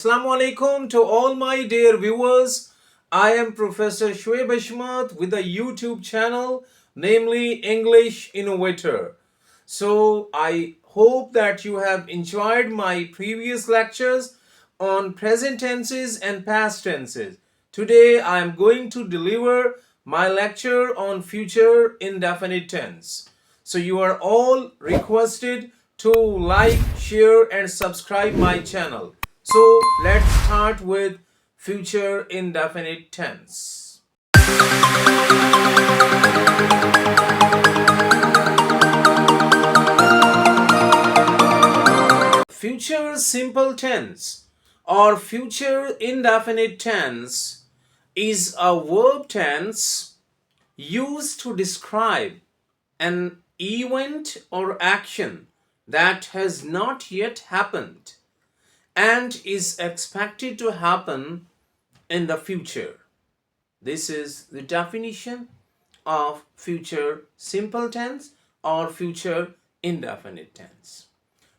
Assalamu alaikum to all my dear viewers. I am Professor Shoaib Hashmat with a YouTube channel, namely English Innovator. So I hope that you have enjoyed my previous lectures on present tenses and past tenses. Today I am going to deliver my lecture on future indefinite tense. So you are all requested to like, share and subscribe my channel. So let's start with future indefinite tense. Future simple tense or future indefinite tense is a verb tense used to describe an event or action that has not yet happened and is expected to happen in the future. This is the definition of future simple tense or future indefinite tense.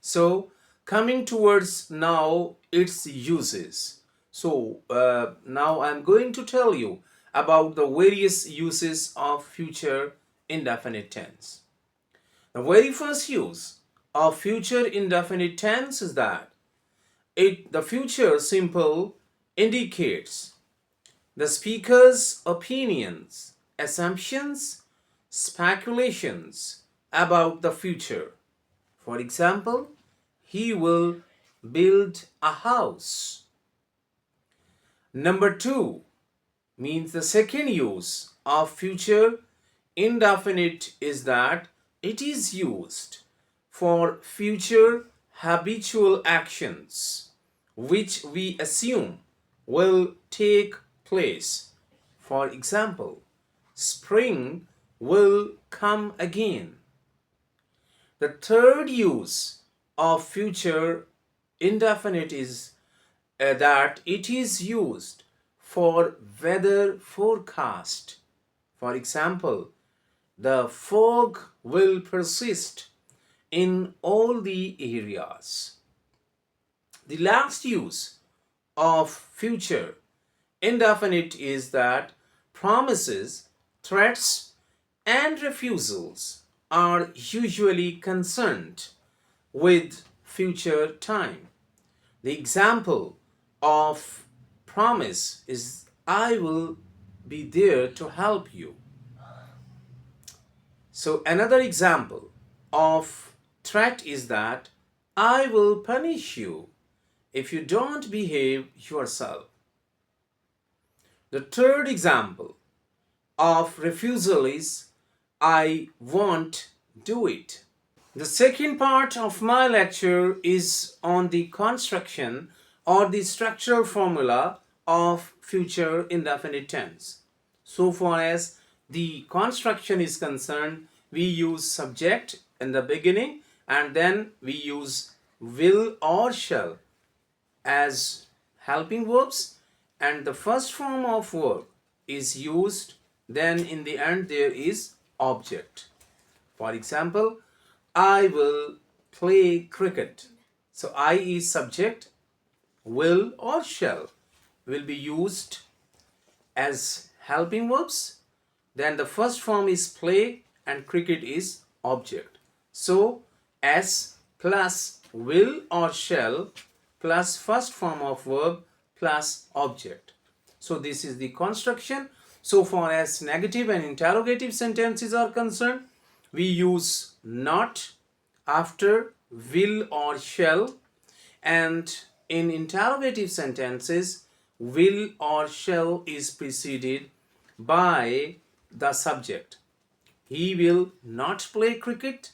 So, coming towards now its uses. So, now I'm going to tell you about the various uses of future indefinite tense. The very first use of future indefinite tense is that the future simple indicates the speaker's opinions, assumptions, speculations about the future. For example, he will build a house. Number two means the second use of future indefinite is that it is used for future habitual actions which we assume will take place. For example, spring will come again. The third use of future indefinite is that it is used for weather forecast. For example, the fog will persist in all the areas. The last use of future indefinite is that promises, threats, and refusals are usually concerned with future time. The example of promise is I will be there to help you. So another example of threat is that I will punish you if you don't behave yourself. The third example of refusal is I won't do it. The second part of my lecture is on the construction or the structural formula of future indefinite tense. So far as the construction is concerned, we use subject in the beginning and then we use will or shall as helping verbs, and the first form of verb is used, then in the end there is object. For example, I will play cricket. So I is subject, will or shall will be used as helping verbs, then the first form is play and cricket is object. So S plus will or shall plus first form of verb plus object. So this is the construction. So far as negative and interrogative sentences are concerned, we use not after will or shall, and in interrogative sentences, will or shall is preceded by the subject. He will not play cricket,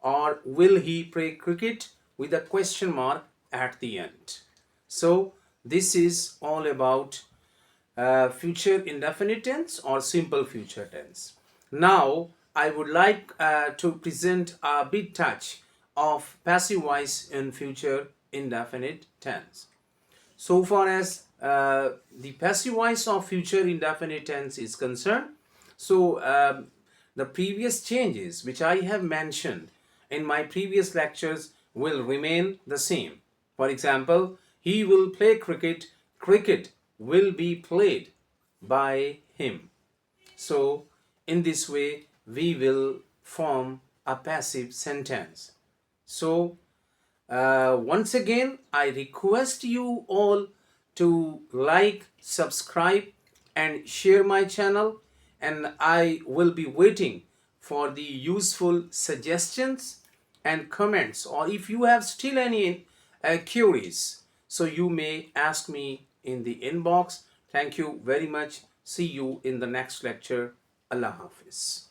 or will he play cricket with a question mark at the end. So this is all about future indefinite tense or simple future tense. Now I would like to present a bit touch of passive voice in future indefinite tense. So far as the passive voice of future indefinite tense is concerned, so the previous changes which I have mentioned in my previous lectures will remain the same. For example, He will play cricket. Cricket will be played by him. So, in this way, we will form a passive sentence. So, once again, I request you all to like, subscribe, and share my channel. And I will be waiting for the useful suggestions and comments. Or if you have still any queries, so you may ask me in the inbox. Thank you very much. See you in the next lecture. Allah Hafiz.